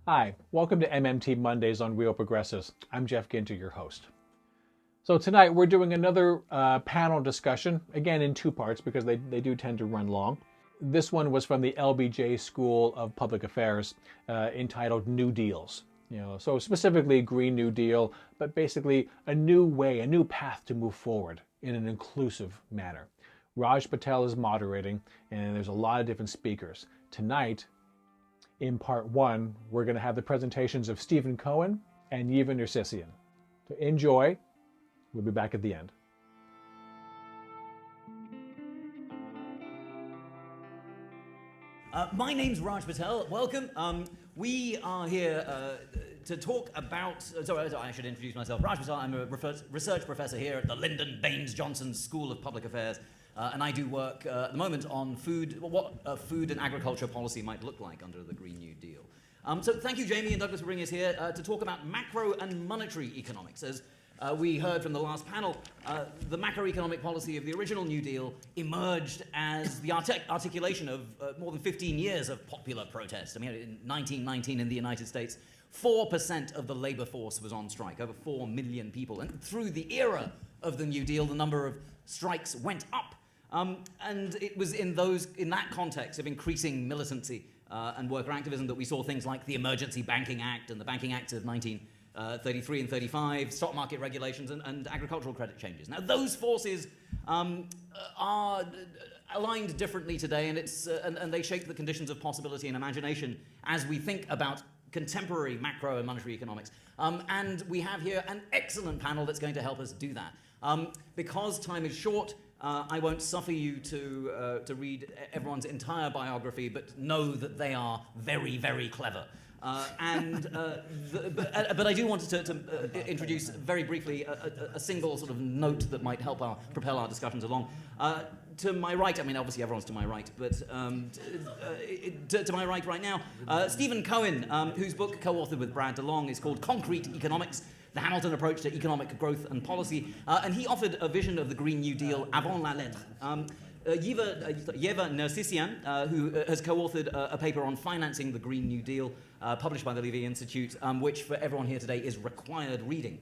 Hi, welcome to MMT Mondays on Real Progressives. I'm Geoff Ginter, your host. So tonight we're doing another panel discussion, again in two parts because they do tend to run long. This one was from the LBJ School of Public Affairs, entitled New Deals. So specifically Green New Deal, but basically a new way, a new path to move forward in an inclusive manner. Raj Patel is moderating, and there's a lot of different speakers. Tonight, in part one, we're going to have the presentations of Stephen Cohen and Yeva Nersisyan. So enjoy. We'll be back at the end. My name's Raj Patel. Welcome. We are here to talk about... Sorry, I should introduce myself. Raj Patel, I'm a research professor here at the Lyndon Baines Johnson School of Public Affairs. And I do work at the moment on what food and agriculture policy might look like under the Green New Deal. So thank you, Jamie and Douglas, for bringing us here to talk about macro and monetary economics. As we heard from the last panel, the macroeconomic policy of the original New Deal emerged as the articulation of more than 15 years of popular protest. I mean, in 1919 in the United States, 4% of the labor force was on strike, over 4 million people. And through the era of the New Deal, the number of strikes went up. And it was in that context of increasing militancy and worker activism that we saw things like the Emergency Banking Act and the Banking Acts of 1933 and 35, stock market regulations and agricultural credit changes. Now those forces are aligned differently today, and they shape the conditions of possibility and imagination as we think about contemporary macro and monetary economics. And we have here an excellent panel that's going to help us do that. Because time is short, I won't suffer you to read everyone's entire biography, but know that they are very, very clever. But I do want to introduce very briefly a single sort of note that might help propel our discussions along. To my right, I mean, obviously everyone's to my right, but to my right now, Stephen Cohen, whose book, co-authored with Brad DeLong, is called Concrete Economics: The Hamilton Approach to Economic Growth and Policy, and he offered a vision of the Green New Deal avant la lettre. Yeva Nersisyan, who has co-authored a paper on financing the Green New Deal, published by the Levy Institute, which for everyone here today is required reading.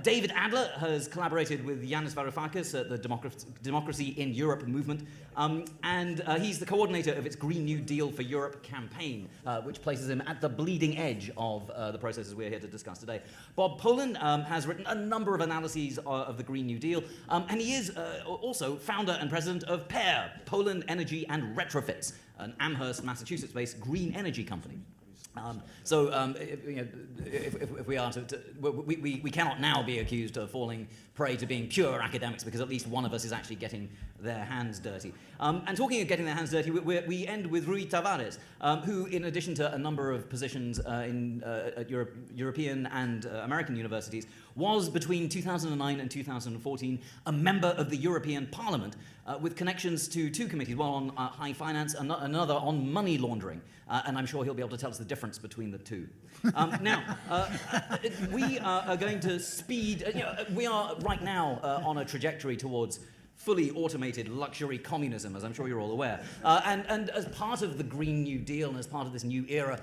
David Adler has collaborated with Yanis Varoufakis at the Democracy in Europe movement, and he's the coordinator of its Green New Deal for Europe campaign, which places him at the bleeding edge of the processes we're here to discuss today. Bob Poland has written a number of analyses of the Green New Deal, and he is also founder and president of PAIR, Poland Energy and Retrofits, an Amherst, Massachusetts-based green energy company. If we are we cannot now be accused of falling prey to being pure academics, because at least one of us is actually getting their hands dirty. And talking of getting their hands dirty, we end with Rui Tavares, who, in addition to a number of positions at European and American universities, was between 2009 and 2014 a member of the European Parliament with connections to two committees, one on high finance and another on money laundering. And I'm sure he'll be able to tell us the difference between the two. Now, we are going to speed... we are right now on a trajectory towards fully automated luxury communism, as I'm sure you're all aware. And as part of the Green New Deal and as part of this new era,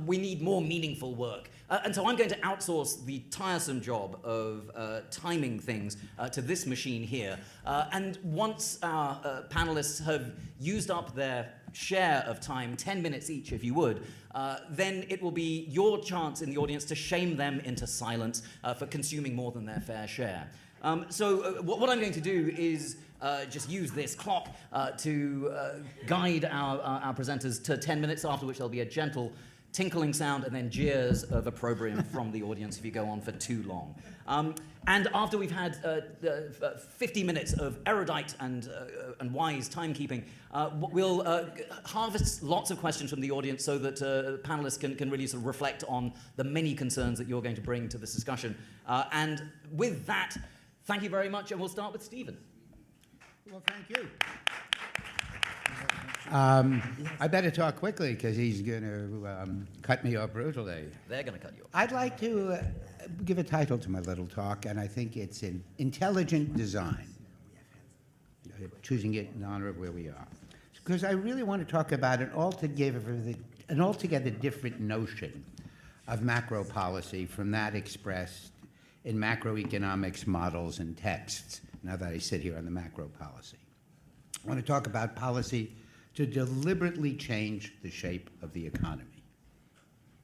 we need more meaningful work. And so I'm going to outsource the tiresome job of timing things to this machine here. And once our panelists have used up their share of time, 10 minutes each if you would, then it will be your chance in the audience to shame them into silence for consuming more than their fair share. So what I'm going to do is just use this clock to guide our presenters to 10 minutes, after which there'll be a gentle tinkling sound and then jeers of opprobrium from the audience if you go on for too long. And after we've had 50 minutes of erudite and wise timekeeping, we'll harvest lots of questions from the audience so that panelists can really sort of reflect on the many concerns that you're going to bring to this discussion. And with that, thank you very much, and we'll start with Stephen. Well, thank you. I better talk quickly because he's going to cut me off brutally. They're going to cut you off. I'd like to give a title to my little talk, and I think it's in intelligent design. Choosing it in honor of where we are. Because I really want to talk about an altogether different notion of macro policy from that expressed in macroeconomics models and texts, now that I sit here on the macro policy. I want to talk about policy to deliberately change the shape of the economy.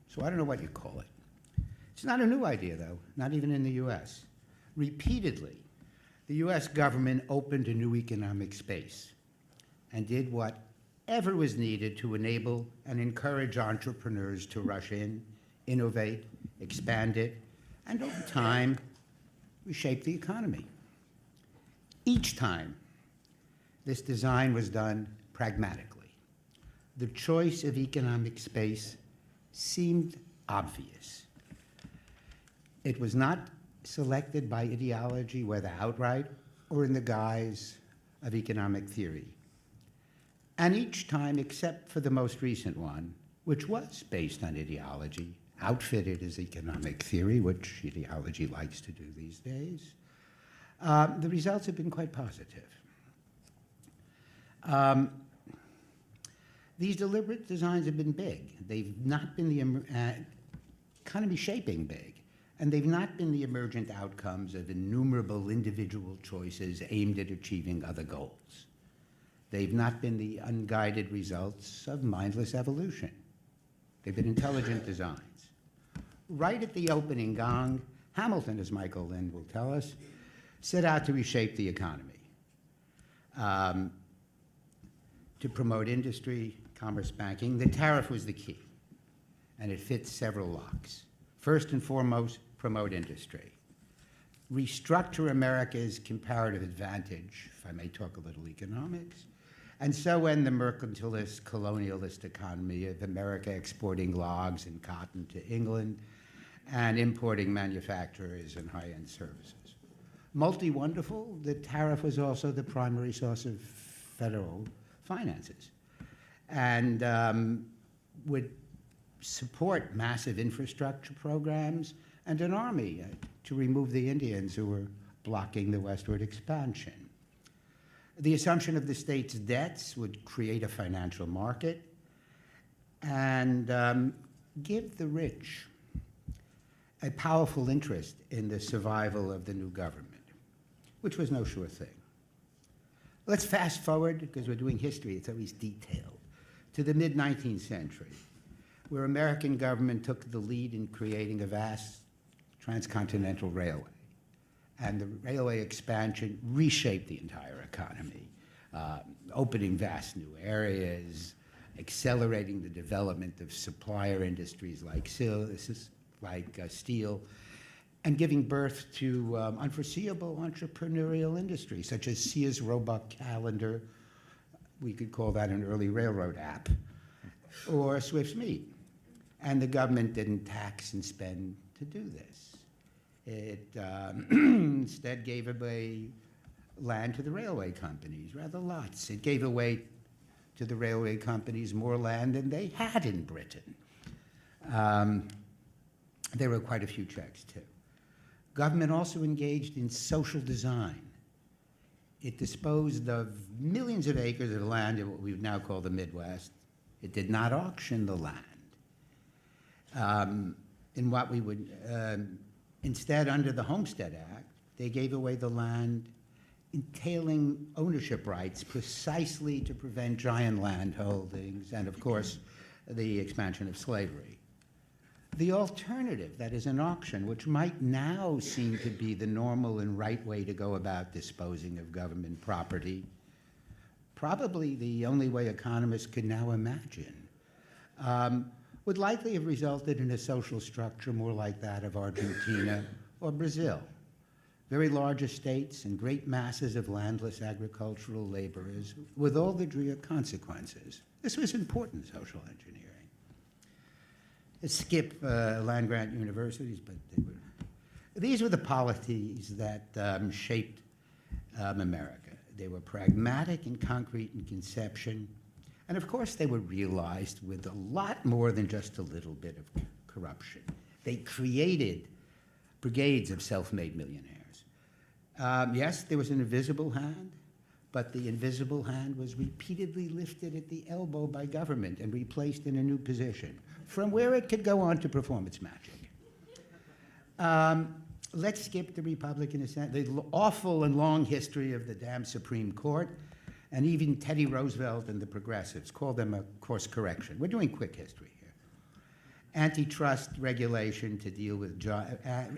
So I don't know what you call it. It's not a new idea, though, not even in the US. Repeatedly, the US government opened a new economic space and did whatever was needed to enable and encourage entrepreneurs to rush in, innovate, expand it, and over time, reshape the economy. Each time, this design was done pragmatically. The choice of economic space seemed obvious. It was not selected by ideology, whether outright or in the guise of economic theory. And each time, except for the most recent one, which was based on ideology, outfitted as economic theory, which ideology likes to do these days, the results have been quite positive. These deliberate designs have been big. They've not been the economy shaping big, and they've not been the emergent outcomes of innumerable individual choices aimed at achieving other goals. They've not been the unguided results of mindless evolution. They've been intelligent designs. Right at the opening gong, Hamilton, as Michael Lind will tell us, set out to reshape the economy, to promote industry, commerce, banking. The tariff was the key, and it fits several locks. First and foremost, promote industry. Restructure America's comparative advantage, if I may talk a little economics, and so end the mercantilist, colonialist economy of America exporting logs and cotton to England and importing manufacturers and high-end services. Multi-wonderful, the tariff was also the primary source of federal finances and would support massive infrastructure programs and an army to remove the Indians who were blocking the westward expansion. The assumption of the state's debts would create a financial market and give the rich a powerful interest in the survival of the new government, which was no sure thing. Let's fast forward, because we're doing history, it's always detailed, to the mid-19th century, where American government took the lead in creating a vast transcontinental railway. And the railway expansion reshaped the entire economy, opening vast new areas, accelerating the development of supplier industries like steel, and giving birth to unforeseeable entrepreneurial industries, such as Sears Roebuck Calendar, we could call that an early railroad app, or Swift's Meat. And the government didn't tax and spend to do this. It instead gave away land to the railway companies, rather lots. It gave away to the railway companies more land than they had in Britain. There were quite a few checks, too. Government also engaged in social design. It disposed of millions of acres of land in what we would now call the Midwest. It did not auction the land. In what we would, instead, under the Homestead Act, they gave away the land entailing ownership rights precisely to prevent giant land holdings and, of course, the expansion of slavery. The alternative, that is an auction, which might now seem to be the normal and right way to go about disposing of government property, probably the only way economists could now imagine, would likely have resulted in a social structure more like that of Argentina or Brazil. Very large estates and great masses of landless agricultural laborers with all the dire consequences. This was important social engineering. Skip land-grant universities, but these were the polities that shaped America. They were pragmatic and concrete in conception, and of course they were realized with a lot more than just a little bit of corruption. They created brigades of self-made millionaires. Yes, there was an invisible hand, but the invisible hand was repeatedly lifted at the elbow by government and replaced in a new position. from where it could go on to perform its magic. Let's skip the Republican the awful and long history of the damn Supreme Court, and even Teddy Roosevelt and the progressives. Call them a course correction. We're doing quick history here. Antitrust regulation to deal with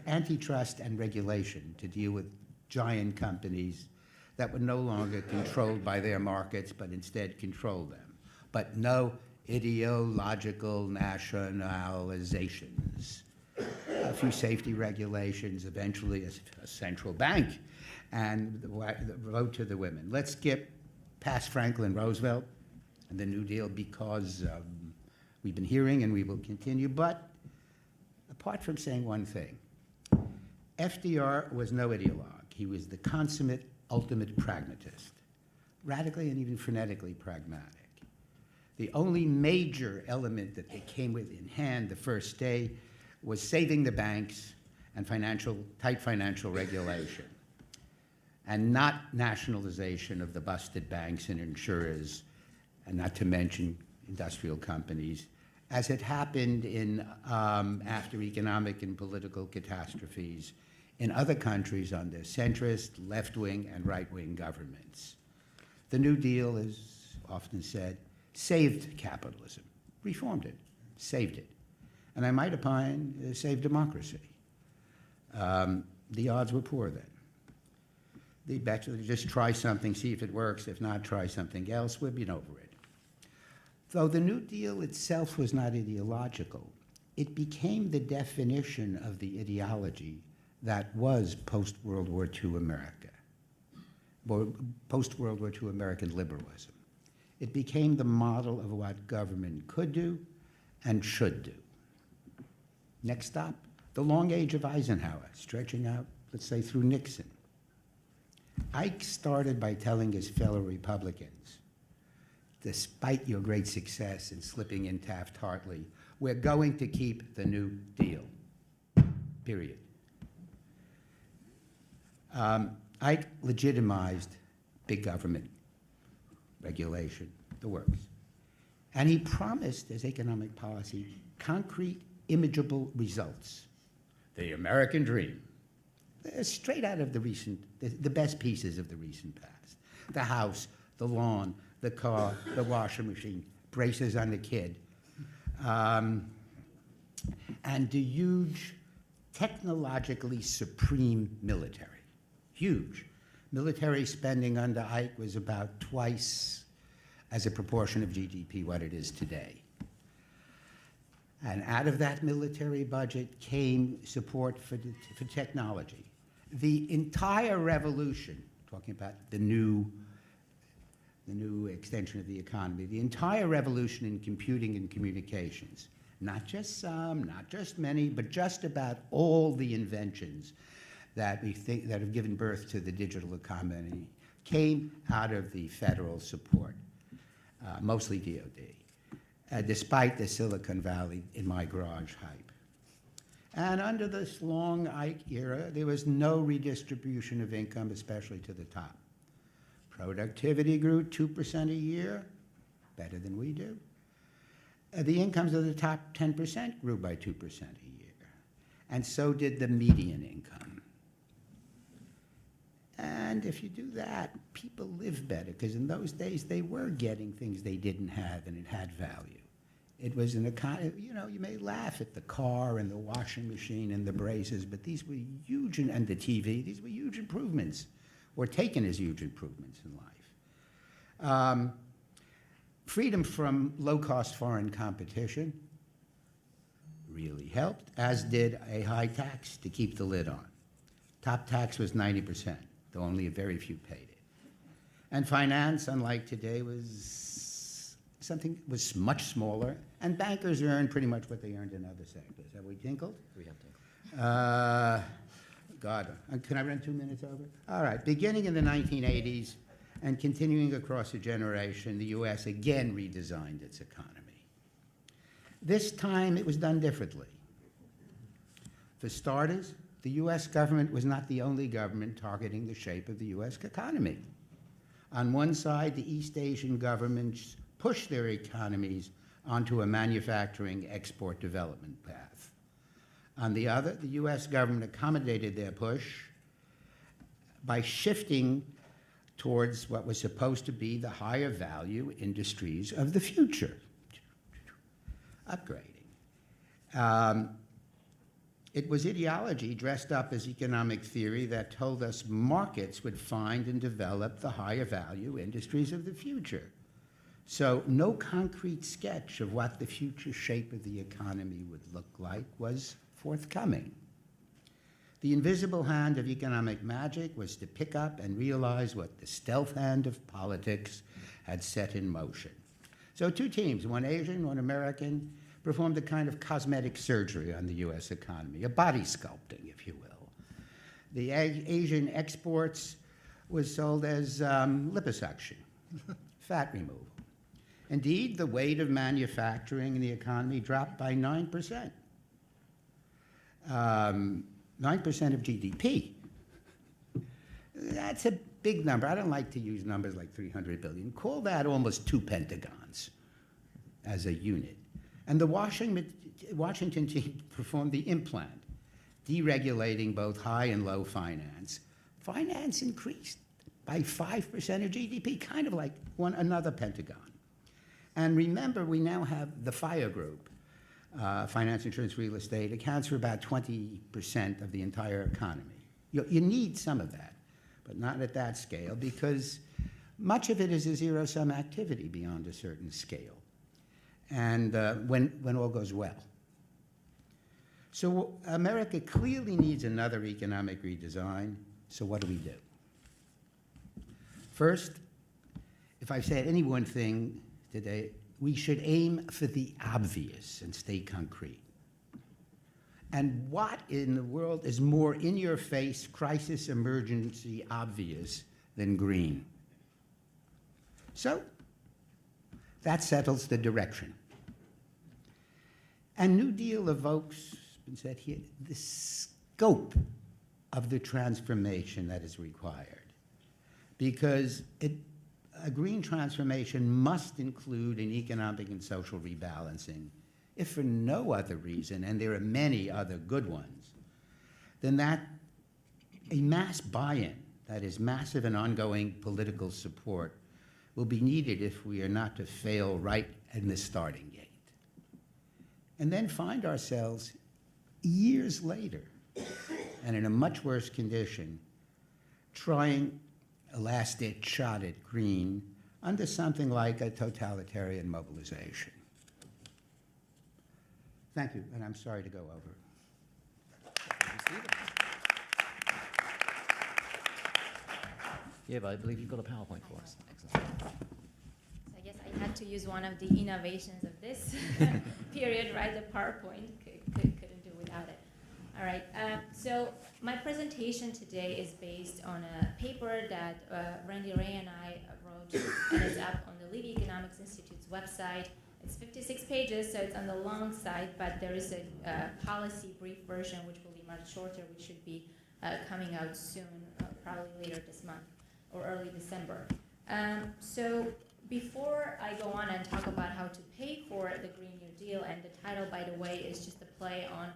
antitrust and regulation to deal with giant companies that were no longer controlled by their markets, but instead controlled them. But no ideological nationalizations. A few safety regulations, eventually a central bank, and the vote to the women. Let's skip past Franklin Roosevelt and the New Deal because we've been hearing and we will continue. But apart from saying one thing, FDR was no ideologue. He was the consummate, ultimate pragmatist, radically and even frenetically pragmatic. The only major element that they came with in hand the first day was saving the banks and tight financial regulation, and not nationalization of the busted banks and insurers, and not to mention industrial companies, as it happened in after economic and political catastrophes in other countries under centrist, left-wing, and right-wing governments. The New Deal, as often said, saved capitalism, reformed it, saved it. And I might opine, saved democracy. The odds were poor then. They bet you just try something, see if it works. If not, try something else. We've been over it. Though the New Deal itself was not ideological, it became the definition of the ideology that was post-World War II America, post-World War II American liberalism. It became the model of what government could do and should do. Next stop, the long age of Eisenhower, stretching out, let's say, through Nixon. Ike started by telling his fellow Republicans, despite your great success in slipping in Taft-Hartley, we're going to keep the New Deal, period. Ike legitimized big government, regulation, the works. And he promised, as economic policy, concrete, imageable results. The American dream. Straight out of the best pieces of the recent past. The house, the lawn, the car, the washing machine, braces on the kid. And the huge, technologically supreme military. Huge. Military spending under Ike was about twice as a proportion of GDP what it is today. And out of that military budget came support for technology. The entire revolution, talking about the new extension of the economy, the entire revolution in computing and communications, not just some, not just many, but just about all the inventions that have given birth to the digital economy came out of the federal support, mostly DOD. Despite the Silicon Valley in my garage hype. And under this long Ike era, there was no redistribution of income, especially to the top. Productivity grew 2% a year, better than we do. The incomes of the top 10% grew by 2% a year. And so did the median income. And if you do that, people live better, because in those days they were getting things they didn't have, and it had value. It was an economy, you may laugh at the car and the washing machine and the braces, but these were huge, and the TV, these were huge improvements, or taken as huge improvements in life. Freedom from low-cost foreign competition really helped, as did a high tax to keep the lid on. Top tax was 90%, though only a very few paid it. And finance, unlike today, was much smaller, and bankers earned pretty much what they earned in other sectors. Have we tinkled? We have tinkled. God, can I run 2 minutes over? All right, beginning in the 1980s and continuing across a generation, the US again redesigned its economy. This time it was done differently. For starters, the US government was not the only government targeting the shape of the US economy. On one side, the East Asian governments pushed their economies onto a manufacturing export development path. On the other, the U.S. government accommodated their push by shifting towards what was supposed to be the higher value industries of the future, upgrading. It was ideology dressed up as economic theory that told us markets would find and develop the higher value industries of the future. So no concrete sketch of what the future shape of the economy would look like was forthcoming. The invisible hand of economic magic was to pick up and realize what the stealth hand of politics had set in motion. So two teams, one Asian, one American, performed a kind of cosmetic surgery on the U.S. economy, a body sculpting, if you will. The Asian exports was sold as liposuction, fat removal. Indeed, the weight of manufacturing in the economy dropped by 9%. 9% of GDP. That's a big number. I don't like to use numbers like 300 billion. Call that almost 2 Pentagons as a unit. And the Washington team performed the implant, deregulating both high and low finance. Finance increased by 5% of GDP, kind of like another Pentagon. And remember, we now have the FIRE group, finance, insurance, real estate, accounts for about 20% of the entire economy. You need some of that, but not at that scale, because much of it is a zero-sum activity beyond a certain scale, and when all goes well. So America clearly needs another economic redesign, so what do we do? First, if I said any one thing today, we should aim for the obvious and stay concrete. And what in the world is more in-your-face, crisis emergency obvious than green? So that settles the direction. And New Deal evokes, it's been said here, the scope of the transformation that is required. Because a green transformation must include an economic and social rebalancing, if for no other reason, and there are many other good ones, than that a mass buy-in, that is massive and ongoing political support, will be needed if we are not to fail right in the starting gate. And then find ourselves years later, and in a much worse condition, trying a last-ditch shot at green under something like a totalitarian mobilization. Thank you, and I'm sorry to go over. Yeva, I believe you've got a PowerPoint for us. Excellent. So I guess I had to use one of the innovations of this period, right? The PowerPoint, couldn't do without it. All right, so my presentation today is based on a paper that Randy Ray and I wrote, and it's up on the Levy Economics Institute's website. It's 56 pages, so it's on the long side, but there is a policy brief version, which will be much shorter, which should be coming out soon, probably later this month or early December. So before I go on and talk about how to pay for the Green New Deal, and the title, by the way, is just a play on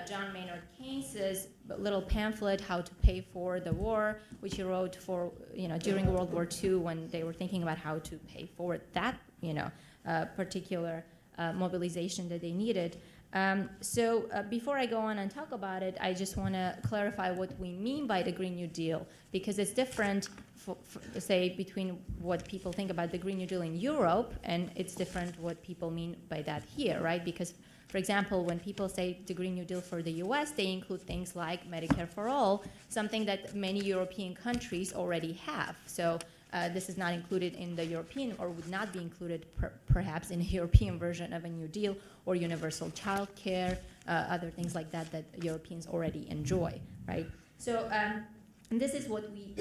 John Maynard Keynes's little pamphlet, How to Pay for the War, which he wrote for, during World War II, when they were thinking about how to pay for that, particular mobilization that they needed. So before I go on and talk about it, I just want to clarify what we mean by the Green New Deal, because it's different, say, between what people think about the Green New Deal in Europe, and it's different what people mean by that here, right? Because, for example, when people say the Green New Deal for the US, they include things like Medicare for all, something that many European countries already have. So this is not included in the European, or would not be included perhaps in a European version of a New Deal, or universal child care, other things like that that Europeans already enjoy, right? So and this is what we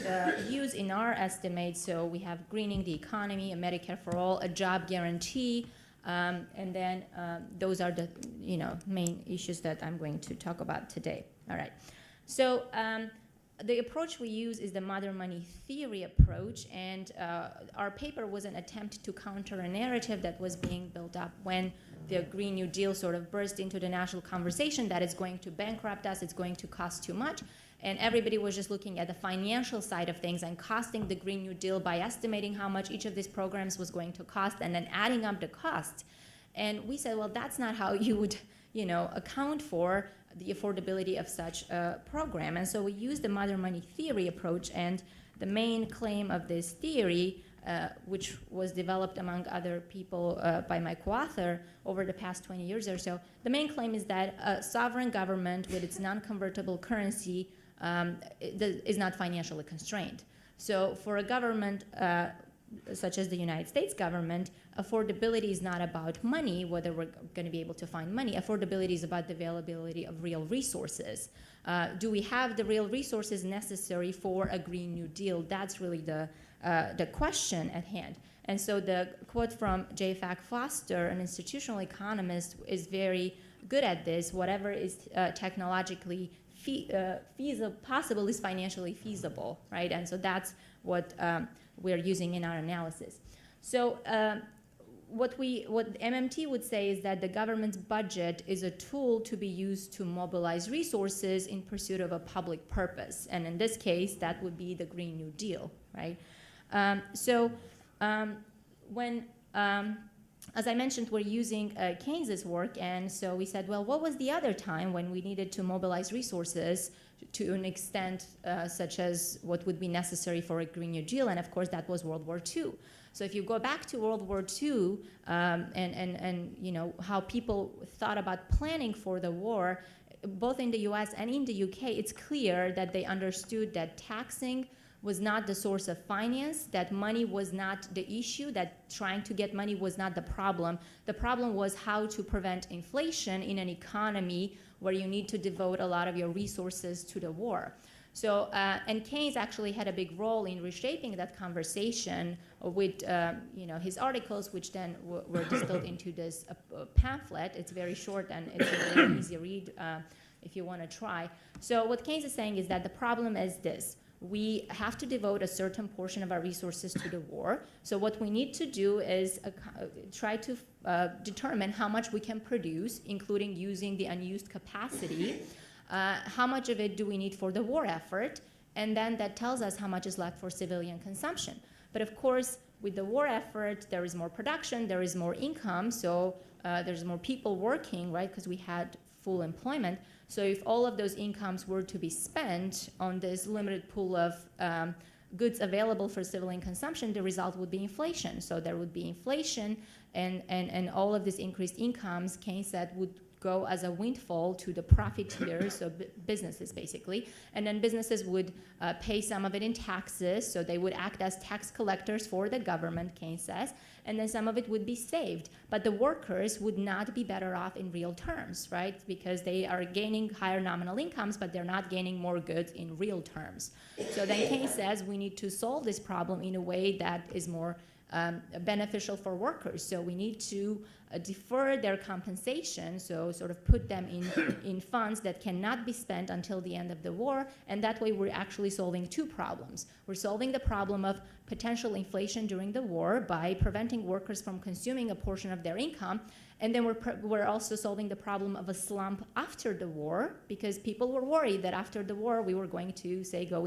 use in our estimates. So we have greening the economy, a Medicare for all, a job guarantee, and then those are the main issues that I'm going to talk about today. All right. So the approach we use is the modern money theory approach, and our paper was an attempt to counter a narrative that was being built up when the Green New Deal sort of burst into the national conversation that it's going to bankrupt us, it's going to cost too much, and everybody was just looking at the financial side of things and costing the Green New Deal by estimating how much each of these programs was going to cost and then adding up the costs. And we said, well, that's not how you would, account for the affordability of such a program. And so we used the modern money theory approach, and the main claim of this theory, which was developed among other people by my co-author over the past 20 years or so, the main claim is that a sovereign government with its non-convertible currency is not financially constrained. So for a government such as the United States government, affordability is not about money, whether we're going to be able to find money. Affordability is about the availability of real resources. Do we have the real resources necessary for a Green New Deal? That's really the question at hand. And so the quote from J. Fack Foster, an institutional economist, is very good at this. Whatever is technologically possible is financially feasible, right? And so that's what we're using in our analysis. So what MMT would say is that the government's budget is a tool to be used to mobilize resources in pursuit of a public purpose. And in this case, that would be the Green New Deal, right? As I mentioned, we're using Keynes's work, and so we said, well, what was the other time when we needed to mobilize resources to an extent such as what would be necessary for a Green New Deal? And of course, that was World War II. So if you go back to World War II and how people thought about planning for the war, both in the US and in the UK, it's clear that they understood that taxing was not the source of finance, that money was not the issue, that trying to get money was not the problem. The problem was how to prevent inflation in an economy where you need to devote a lot of your resources to the war. So, and Keynes actually had a big role in reshaping that conversation with his articles, which then were distilled into this pamphlet. It's very short and it's a very easy read if you want to try. So what Keynes is saying is that the problem is this. We have to devote a certain portion of our resources to the war. So what we need to do is try to determine how much we can produce, including using the unused capacity. How much of it do we need for the war effort? And then that tells us how much is left for civilian consumption. But of course, with the war effort, there is more production, there is more income, so there's more people working, right? Because we had full employment. So if all of those incomes were to be spent on this limited pool of goods available for civilian consumption, the result would be inflation. So there would be inflation, and all of these increased incomes, Keynes said, would go as a windfall to the profiteers, so businesses basically. And then businesses would pay some of it in taxes, so they would act as tax collectors for the government, Keynes says, and then some of it would be saved. But the workers would not be better off in real terms, right? Because they are gaining higher nominal incomes, but they're not gaining more goods in real terms. So then Keynes says we need to solve this problem in a way that is more beneficial for workers. So we need to defer their compensation, so sort of put them in funds that cannot be spent until the end of the war, and that way we're actually solving two problems. We're solving the problem of potential inflation during the war by preventing workers from consuming a portion of their income, and then we're also solving the problem of a slump after the war, because people were worried that after the war we were going to, say, go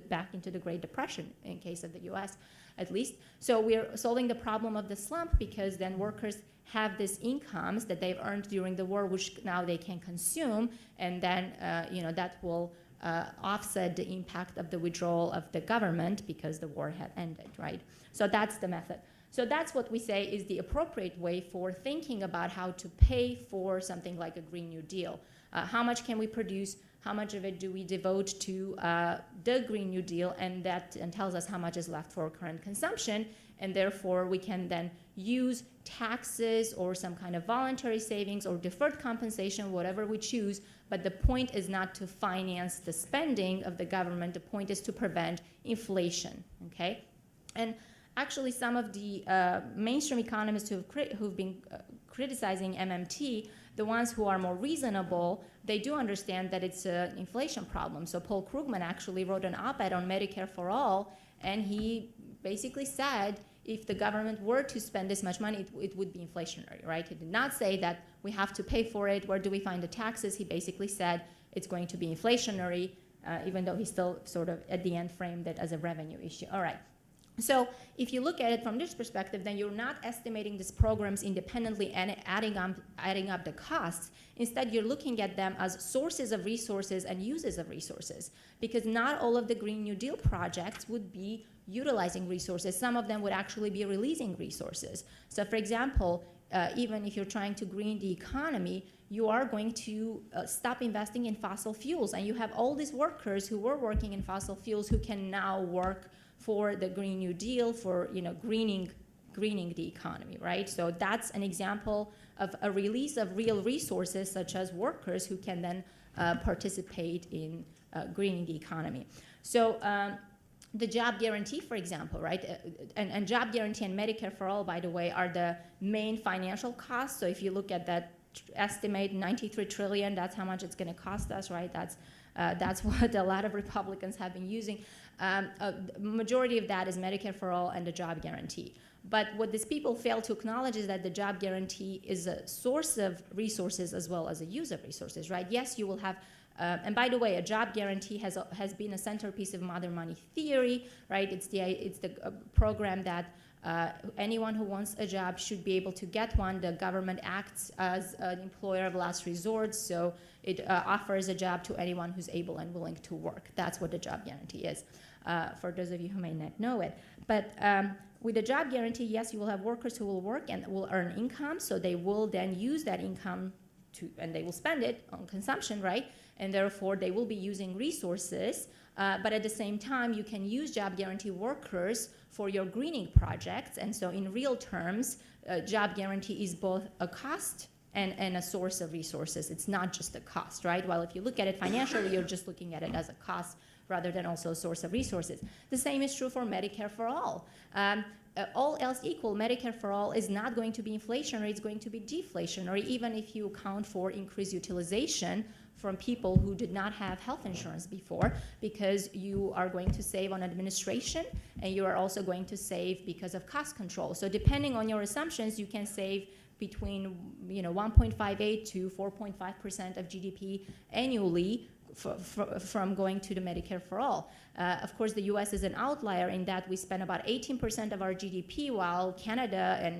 back into the Great Depression, in case of the US at least. So we're solving the problem of the slump because then workers have these incomes that they've earned during the war, which now they can consume, and then that will offset the impact of the withdrawal of the government because the war had ended, right? So that's the method. So that's what we say is the appropriate way for thinking about how to pay for something like a Green New Deal. How much can we produce? How much of it do we devote to the Green New Deal? And that tells us how much is left for current consumption. And therefore, we can then use taxes or some kind of voluntary savings or deferred compensation, whatever we choose. But the point is not to finance the spending of the government. The point is to prevent inflation, okay? And actually, some of the mainstream economists who've been criticizing MMT The ones who are more reasonable, they do understand that it's an inflation problem. So Paul Krugman actually wrote an op-ed on Medicare for All, and he basically said if the government were to spend this much money, it would be inflationary, right? He did not say that we have to pay for it. Where do we find the taxes? He basically said it's going to be inflationary, even though he still sort of at the end framed it as a revenue issue. All right. So if you look at it from this perspective, then you're not estimating these programs independently and adding up the costs. Instead, you're looking at them as sources of resources and uses of resources, because not all of the Green New Deal projects would be utilizing resources. Some of them would actually be releasing resources. So for example, even if you're trying to green the economy, you are going to stop investing in fossil fuels. And you have all these workers who were working in fossil fuels who can now work for the Green New Deal, for greening the economy, right? So that's an example of a release of real resources, such as workers who can then participate in greening the economy. So the job guarantee, for example, right? And job guarantee and Medicare for All, by the way, are the main financial costs. So if you look at that estimate, 93 trillion, that's how much it's going to cost us, right? That's what a lot of Republicans have been using. Majority of that is Medicare for All and the job guarantee. But what these people fail to acknowledge is that the job guarantee is a source of resources as well as a use of resources, right? Yes, you will have, and by the way, a job guarantee has been a centerpiece of modern money theory, right? It's the program that anyone who wants a job should be able to get one. The government acts as an employer of last resort, so it offers a job to anyone who's able and willing to work. That's what the job guarantee is, for those of you who may not know it. But with the job guarantee, yes, you will have workers who will work and will earn income, so they will then use that income and they will spend it on consumption, right? And therefore, they will be using resources. But at the same time, you can use job guarantee workers for your greening projects. And so in real terms, job guarantee is both a cost and a source of resources. It's not just a cost, right? While if you look at it financially, you're just looking at it as a cost rather than also a source of resources. The same is true for Medicare for All. All else equal, Medicare for All is not going to be inflationary, it's going to be deflationary, even if you account for increased utilization from people who did not have health insurance before, because you are going to save on administration and you are also going to save because of cost control. So depending on your assumptions, you can save between 1.58 to 4.5% of GDP annually from going to the Medicare for All. Of course, the U.S. is an outlier in that we spend about 18% of our GDP, while Canada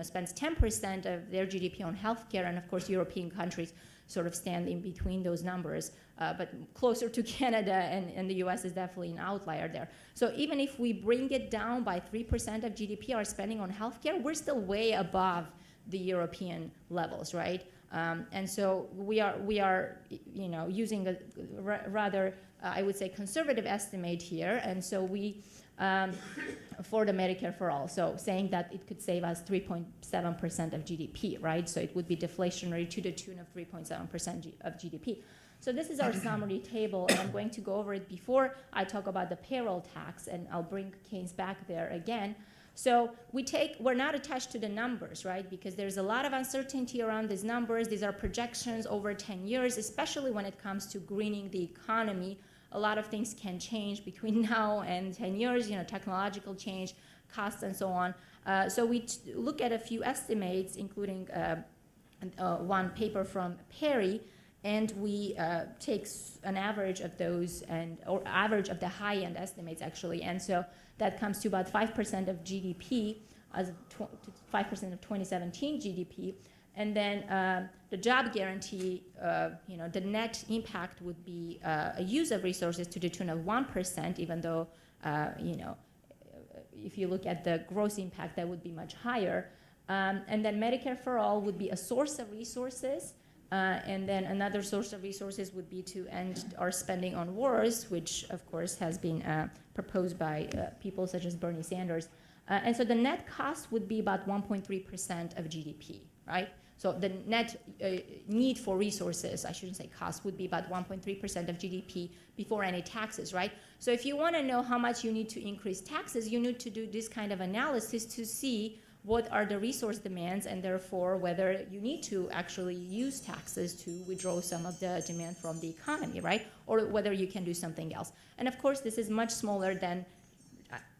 spends 10% of their GDP on healthcare, and of course, European countries sort of stand in between those numbers. But closer to Canada and the U.S. is definitely an outlier there. So even if we bring it down by 3% of GDP, our spending on healthcare, we're still way above the European levels, right? And so we are using a rather, I would say, conservative estimate here. And so we, for the Medicare for All, so saying that it could save us 3.7% of GDP, right? So it would be deflationary to the tune of 3.7% of GDP. So this is our summary table, and I'm going to go over it before I talk about the payroll tax, and I'll bring Keynes back there again. So we're not attached to the numbers, right? Because there's a lot of uncertainty around these numbers. These are projections over 10 years, especially when it comes to greening the economy. A lot of things can change between now and 10 years, technological change, costs, and so on. So we look at a few estimates, including one paper from Perry, and we take an average of those, or average of the high-end estimates, actually. And so that comes to about 5% of GDP, as 5% of 2017 GDP. And then the job guarantee, the net impact would be a use of resources to the tune of 1%, even though, if you look at the gross impact, that would be much higher. And then Medicare for All would be a source of resources. And then another source of resources would be to end our spending on wars, which of course has been proposed by people such as Bernie Sanders. And so the net cost would be about 1.3% of GDP, right? So the net need for resources, I shouldn't say cost, would be about 1.3% of GDP before any taxes, right? So if you want to know how much you need to increase taxes, you need to do this kind of analysis to see what are the resource demands, and therefore whether you need to actually use taxes to withdraw some of the demand from the economy, right? Or whether you can do something else. And of course, this is much smaller than,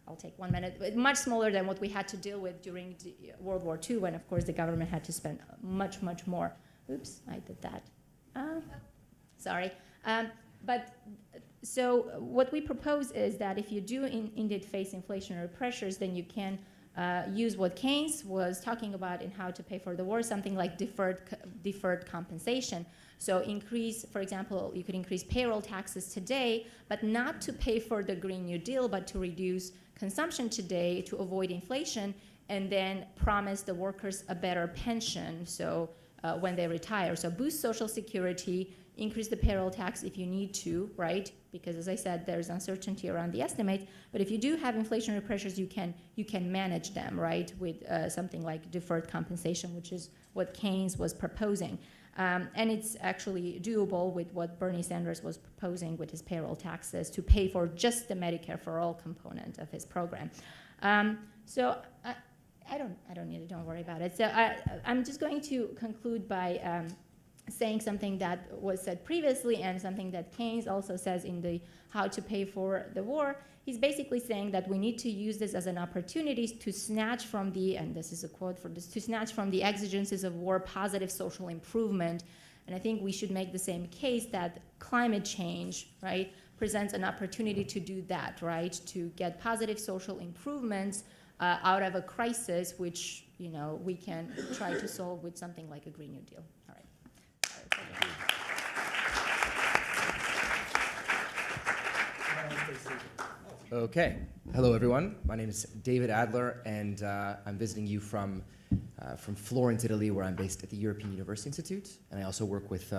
I'll take 1 minute, but much smaller than what we had to deal with during World War II, when of course the government had to spend much, much more. Oops, I did that. Sorry. So what we propose is that if you do indeed face inflationary pressures, then you can use what Keynes was talking about in How to Pay for the War, something like deferred compensation. So increase, for example, you could increase payroll taxes today, but not to pay for the Green New Deal, but to reduce consumption today to avoid inflation, and then promise the workers a better pension so when they retire. So boost Social Security, increase the payroll tax if you need to, right? Because as I said, there's uncertainty around the estimates. But if you do have inflationary pressures, you can manage them, right, with something like deferred compensation, which is what Keynes was proposing. And it's actually doable with what Bernie Sanders was proposing with his payroll taxes to pay for just the Medicare for All component of his program. So I don't need it. Don't worry about it. So I'm just going to conclude by saying something that was said previously and something that Keynes also says in the How to Pay for the War. He's basically saying that we need to use this as an opportunity to snatch from the, and this is a quote for this, to snatch from the exigencies of war positive social improvement. And I think we should make the same case that climate change, right, presents an opportunity to do that, right, to get positive social improvements out of a crisis, which, you know, we can try to solve with something like a Green New Deal. All right. Okay. Hello, everyone. My name is David Adler, and I'm visiting you from Florence, Italy, where I'm based at the European University Institute. And I also work with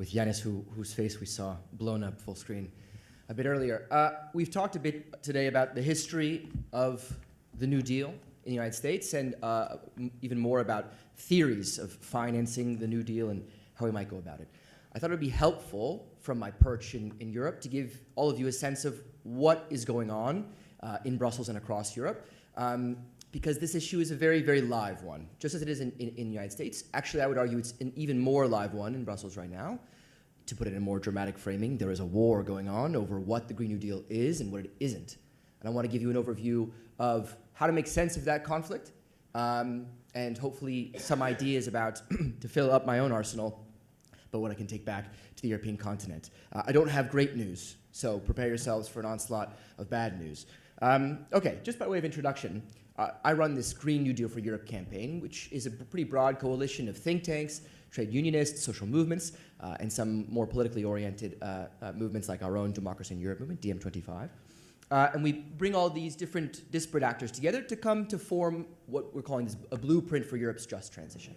Yanis, whose face we saw blown up full screen a bit earlier. We've talked a bit today about the history of the New Deal in the United States, and even more about theories of financing the New Deal and how we might go about it. I thought it would be helpful from my perch in Europe to give all of you a sense of what is going on in Brussels and across Europe, because this issue is a very, very live one, just as it is in the United States. Actually, I would argue it's an even more live one in Brussels right now. To put it in a more dramatic framing, there is a war going on over what the Green New Deal is and what it isn't. And I want to give you an overview of how to make sense of that conflict, and hopefully some ideas about to fill up my own arsenal, but what I can take back to the European continent. I don't have great news, so prepare yourselves for an onslaught of bad news. Okay, just by way of introduction, I run this Green New Deal for Europe campaign, which is a pretty broad coalition of think tanks, trade unionists, social movements, and some more politically oriented movements like our own Democracy in Europe movement, DiEM25. And we bring all these different disparate actors together to come to form what we're calling a blueprint for Europe's just transition.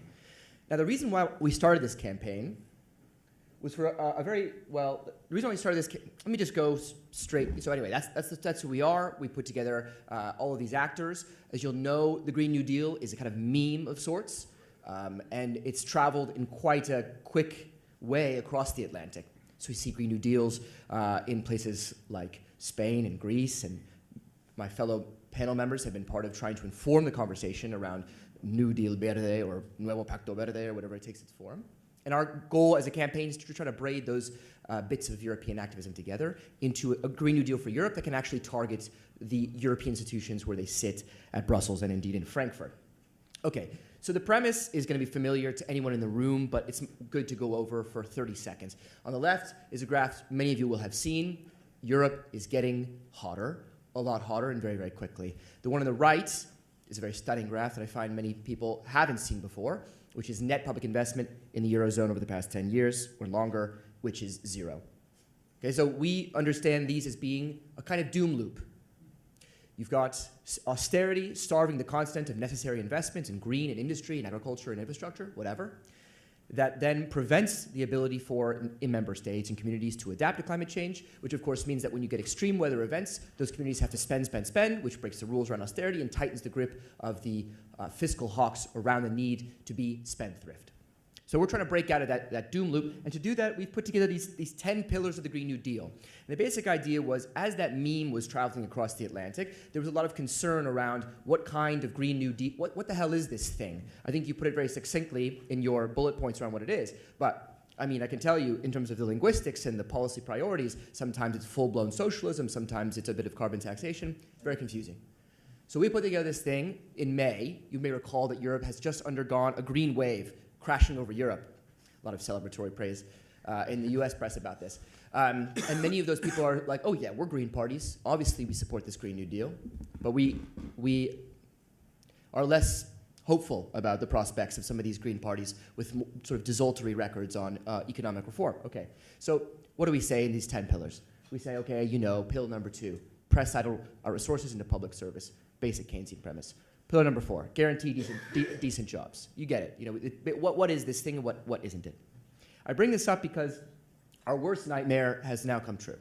Now, the reason why we started this campaign was for the reason why we started this, let me just go straight. So anyway, that's who we are. We put together all of these actors. As you'll know, the Green New Deal is a kind of meme of sorts, and it's traveled in quite a quick way across the Atlantic. So we see Green New Deals in places like Spain and Greece, and my fellow panel members have been part of trying to inform the conversation around New Deal Verde or Nuevo Pacto Verde or whatever it takes its form. And our goal as a campaign is to try to braid those bits of European activism together into a Green New Deal for Europe that can actually target the European institutions where they sit at Brussels and indeed in Frankfurt. Okay, so the premise is going to be familiar to anyone in the room, but it's good to go over for 30 seconds. On the left is a graph many of you will have seen. Europe is getting hotter, a lot hotter, and very, very quickly. The one on the right is a very stunning graph that I find many people haven't seen before, which is net public investment in the Eurozone over the past 10 years or longer, which is zero. Okay, so we understand these as being a kind of doom loop. You've got austerity starving the continent of necessary investments in green and industry and agriculture and infrastructure, whatever, that then prevents the ability for member states and communities to adapt to climate change, which of course means that when you get extreme weather events, those communities have to spend, which breaks the rules around austerity and tightens the grip of the fiscal hawks around the need to be spendthrift. So we're trying to break out of that doom loop. And to do that, we've put together these 10 pillars of the Green New Deal. And the basic idea was, as that meme was traveling across the Atlantic, there was a lot of concern around what kind of Green New Deal, what the hell is this thing? I think you put it very succinctly in your bullet points around what it is. But I mean, I can tell you in terms of the linguistics and the policy priorities, sometimes it's full-blown socialism, sometimes it's a bit of carbon taxation. Very confusing. So we put together this thing in May. You may recall that Europe has just undergone a green wave crashing over Europe. A lot of celebratory praise in the US press about this. And many of those people are like, oh yeah, we're green parties. Obviously we support this Green New Deal. But we are less hopeful about the prospects of some of these green parties with sort of desultory records on economic reform. Okay, so what do we say in these 10 pillars? We say, okay, pillar number 2, press our resources into public service, basic Keynesian premise. Pillar number 4, guarantee decent jobs. You get it. What is this thing and what isn't it? I bring this up because our worst nightmare has now come true,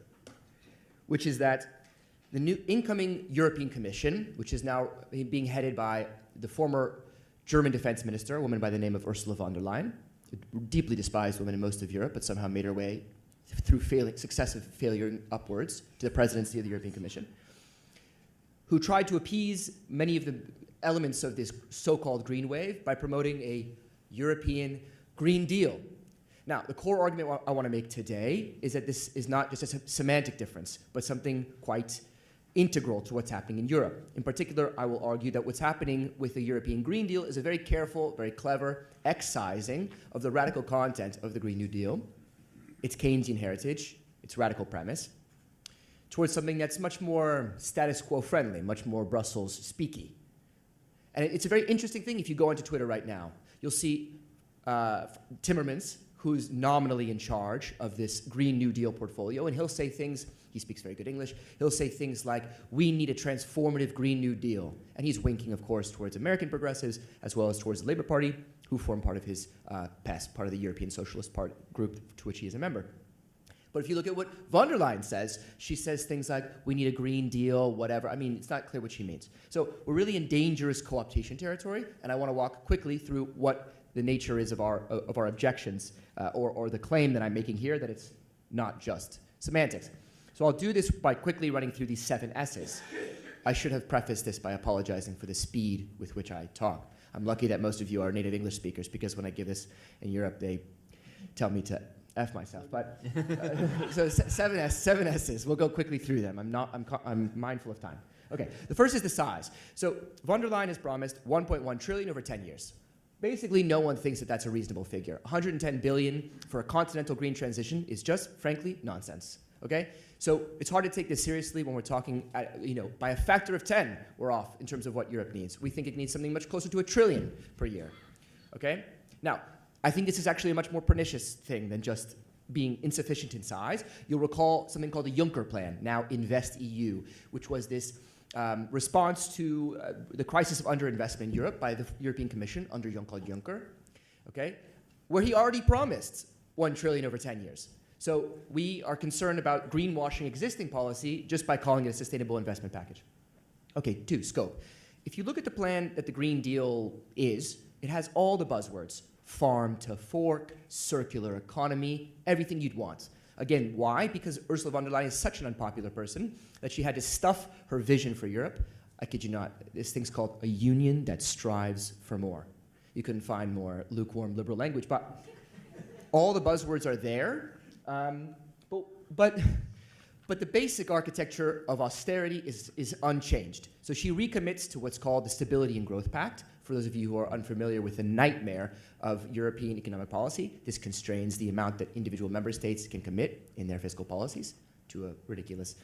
which is that the new incoming European Commission, which is now being headed by the former German defense minister, a woman by the name of Ursula von der Leyen, a deeply despised woman in most of Europe, but somehow made her way through successive failure upwards to the presidency of the European Commission, who tried to appease many of the elements of this so-called green wave by promoting a European Green Deal. Now, the core argument I want to make today is that this is not just a semantic difference, but something quite integral to what's happening in Europe. In particular, I will argue that what's happening with the European Green Deal is a very careful, very clever excising of the radical content of the Green New Deal, its Keynesian heritage, its radical premise, towards something that's much more status quo friendly, much more Brussels speaky. And it's a very interesting thing if you go onto Twitter right now. You'll see Timmermans, who's nominally in charge of this Green New Deal portfolio, and he'll say things, he speaks very good English, he'll say things like, we need a transformative Green New Deal. And he's winking, of course, towards American progressives, as well as towards the Labour Party, who form part of his past, part of the European Socialist group to which he is a member. But if you look at what von der Leyen says, she says things like, we need a Green Deal, whatever. I mean, it's not clear what she means. So we're really in dangerous co-optation territory, and I want to walk quickly through what the nature is of our objections, or the claim that I'm making here that it's not just semantics. So I'll do this by quickly running through these 7 S's. I should have prefaced this by apologizing for the speed with which I talk. I'm lucky that most of you are native English speakers, because when I give this in Europe, they tell me to F myself. But so 7 S's. We'll go quickly through them. I'm mindful of time. Okay. The first is the size. So von der Leyen has promised 1.1 trillion over 10 years. Basically, no one thinks that that's a reasonable figure. 110 billion for a continental green transition is just, frankly, nonsense. Okay? So it's hard to take this seriously when we're talking, by a factor of 10, we're off in terms of what Europe needs. We think it needs something much closer to 1 trillion per year. Okay? Now, I think this is actually a much more pernicious thing than just being insufficient in size. You'll recall something called the Juncker Plan, now InvestEU, which was this response to the crisis of underinvestment in Europe by the European Commission under Jean-Claude Juncker, okay, where he already promised 1 trillion over 10 years. So we are concerned about greenwashing existing policy just by calling it a sustainable investment package. Okay, 2, scope. If you look at the plan that the Green Deal is, it has all the buzzwords: farm to fork, circular economy, everything you'd want. Again, why? Because Ursula von der Leyen is such an unpopular person that she had to stuff her vision for Europe. I kid you not, this thing's called a union that strives for more. You couldn't find more lukewarm liberal language, but all the buzzwords are there. But the basic architecture of austerity is unchanged. So she recommits to what's called the Stability and Growth Pact. For those of you who are unfamiliar with the nightmare of European economic policy, this constrains the amount that individual member states can commit in their fiscal policies to a ridiculous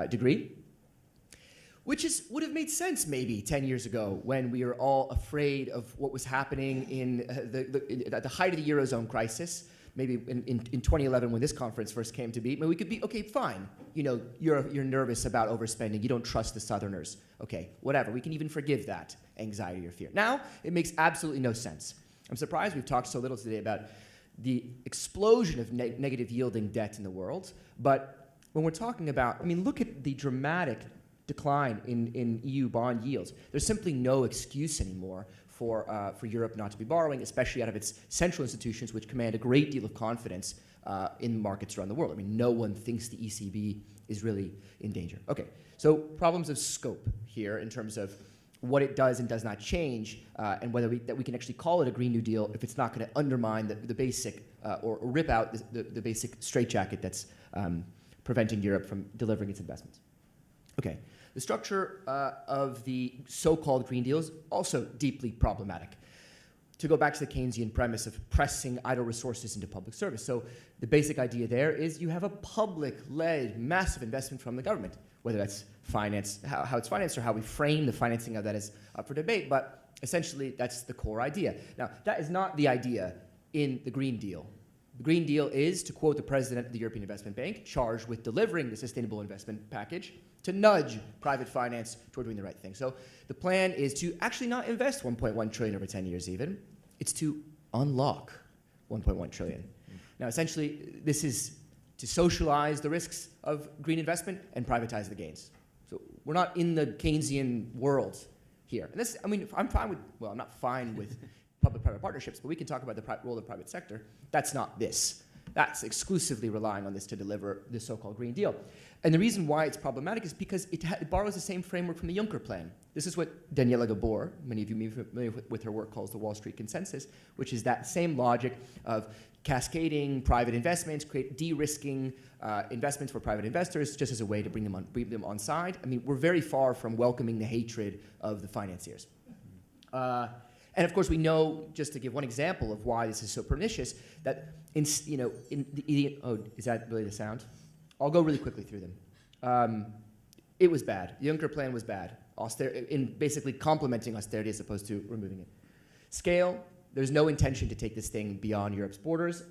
degree, which would have made sense maybe 10 years ago when we were all afraid of what was happening at the height of the Eurozone crisis. Maybe in 2011 when this conference first came to be, we could be, okay, fine. You're nervous about overspending. You don't trust the Southerners. Okay, whatever. We can even forgive that anxiety or fear. Now, it makes absolutely no sense. I'm surprised we've talked so little today about the explosion of negative yielding debt in the world. But when we're talking about, look at the dramatic decline in EU bond yields. There's simply no excuse anymore for Europe not to be borrowing, especially out of its central institutions, which command a great deal of confidence in markets around the world. I mean, no one thinks the ECB is really in danger. Okay, so problems of scope here in terms of what it does and does not change, and whether we can actually call it a Green New Deal if it's not going to undermine the basic or rip out the basic straitjacket that's preventing Europe from delivering its investments. Okay, the structure of the so-called Green Deal is also deeply problematic. To go back to the Keynesian premise of pressing idle resources into public service. So the basic idea there is you have a public-led massive investment from the government, whether that's finance, how it's financed or how we frame the financing of that is up for debate, but essentially that's the core idea. Now, that is not the idea in the Green Deal. The Green Deal is, to quote the president of the European Investment Bank, charged with delivering the sustainable investment package to nudge private finance toward doing the right thing. So the plan is to actually not invest 1.1 trillion over 10 years even. It's to unlock 1.1 trillion. Now, essentially, this is to socialize the risks of green investment and privatize the gains. So we're not in the Keynesian world here. And this, I mean, I'm fine with, well, I'm not fine with public-private partnerships, but we can talk about the role of the private sector. That's not this. That's exclusively relying on this to deliver the so-called Green Deal. And the reason why it's problematic is because it borrows the same framework from the Juncker plan. This is what Daniela Gabor, many of you may be familiar with her work, calls the Wall Street Consensus, which is that same logic of cascading private investments, de-risking investments for private investors, just as a way to bring them on side. I mean, we're very far from welcoming the hatred of the financiers. And of course, we know, just to give one example of why this is so pernicious, that is that really the sound? I'll go really quickly through them. It was bad. The Juncker plan was bad, in basically complementing austerity as opposed to removing it. Scale, there's no intention to take this thing beyond Europe's borders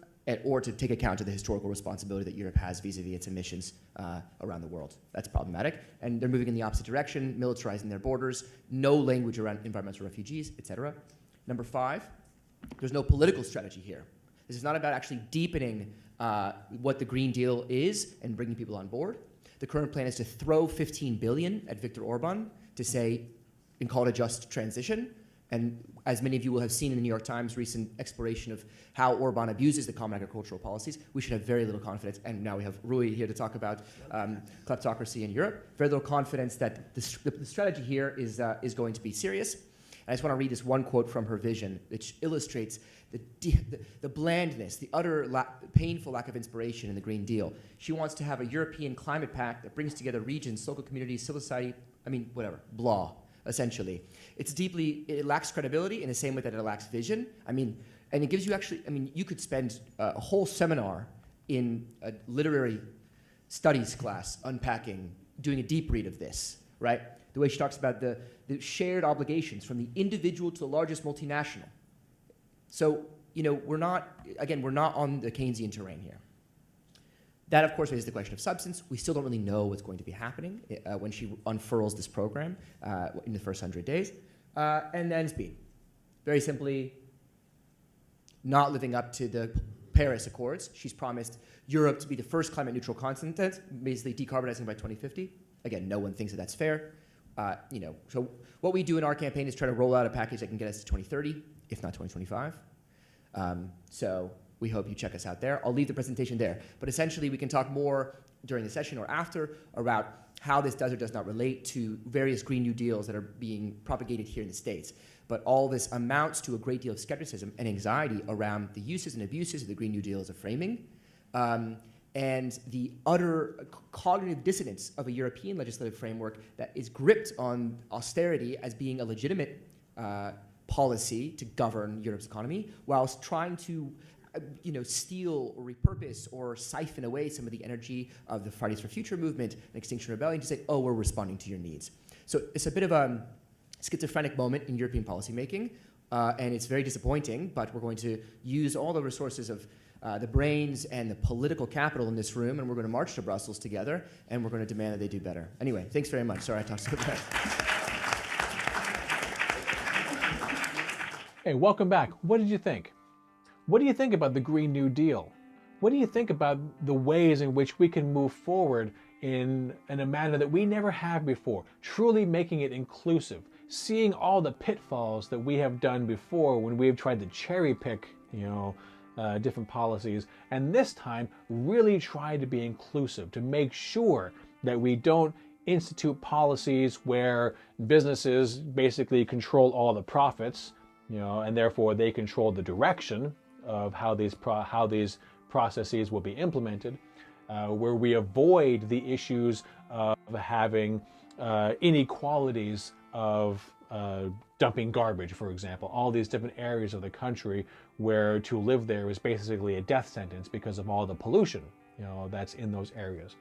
or to take account of the historical responsibility that Europe has vis-a-vis its emissions around the world. That's problematic. And they're moving in the opposite direction, militarizing their borders, no language around environmental refugees, etc. Number 5, there's no political strategy here. This is not about actually deepening what the Green Deal is and bringing people on board. The current plan is to throw 15 billion at Viktor Orban to say, and call it a just transition. And as many of you will have seen in the New York Times recent exploration of how Orban abuses the common agricultural policies, we should have very little confidence, and now we have Rui here to talk about kleptocracy in Europe, very little confidence that the strategy here is going to be serious. And I just want to read this one quote from her vision, which illustrates the blandness, the utter painful lack of inspiration in the Green Deal. She wants to have a European climate pact that brings together regions, local communities, civil society, I mean, whatever, blah, essentially. It lacks credibility in the same way that it lacks vision. I mean, and it gives you actually, I mean, you could spend a whole seminar in a literary studies class unpacking, doing a deep read of this, right? The way she talks about the shared obligations from the individual to the largest multinational. So, you know, we're not on the Keynesian terrain here. That, of course, raises the question of substance. We still don't really know what's going to be happening when she unfurls this program in the first 100 days. And then speed. Very simply, not living up to the Paris Accords. She's promised Europe to be the first climate neutral continent, basically decarbonizing by 2050. Again, no one thinks that that's fair. So what we do in our campaign is try to roll out a package that can get us to 2030, if not 2025. So we hope you check us out there. I'll leave the presentation there. But essentially, we can talk more during the session or after about how this does or does not relate to various Green New Deals that are being propagated here in the States. But all this amounts to a great deal of skepticism and anxiety around the uses and abuses of the Green New Deal as a framing, and the utter cognitive dissonance of a European legislative framework that is gripped on austerity as being a legitimate policy to govern Europe's economy, whilst trying to steal or repurpose or siphon away some of the energy of the Fridays for Future movement and Extinction Rebellion to say, oh, we're responding to your needs. So it's a bit of a schizophrenic moment in European policymaking, and it's very disappointing, but we're going to use all the resources of the brains and the political capital in this room, and we're going to march to Brussels together, and we're going to demand that they do better. Anyway, thanks very much. Sorry I talked so fast. Hey, welcome back. What did you think? What do you think about the Green New Deal? What do you think about the ways in which we can move forward in a manner that we never have before, truly making it inclusive, seeing all the pitfalls that we have done before when we have tried to cherry pick, different policies, and this time really try to be inclusive, to make sure that we don't institute policies where businesses basically control all the profits, and therefore they control the direction of how these processes will be implemented, where we avoid the issues of having inequalities of dumping garbage, for example. All these different areas of the country where to live there is basically a death sentence because of all the pollution, that's in those areas.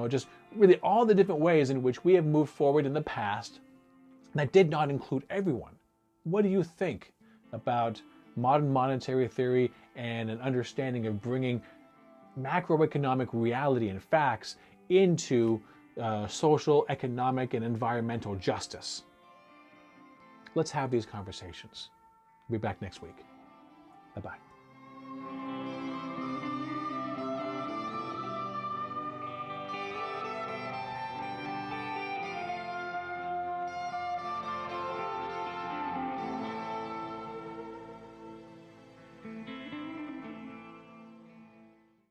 Just really all the different ways in which we have moved forward in the past that did not include everyone. What do you think about modern monetary theory and an understanding of bringing macroeconomic reality and facts into social, economic, and environmental justice? Let's have these conversations. We'll be back next week. Bye-bye.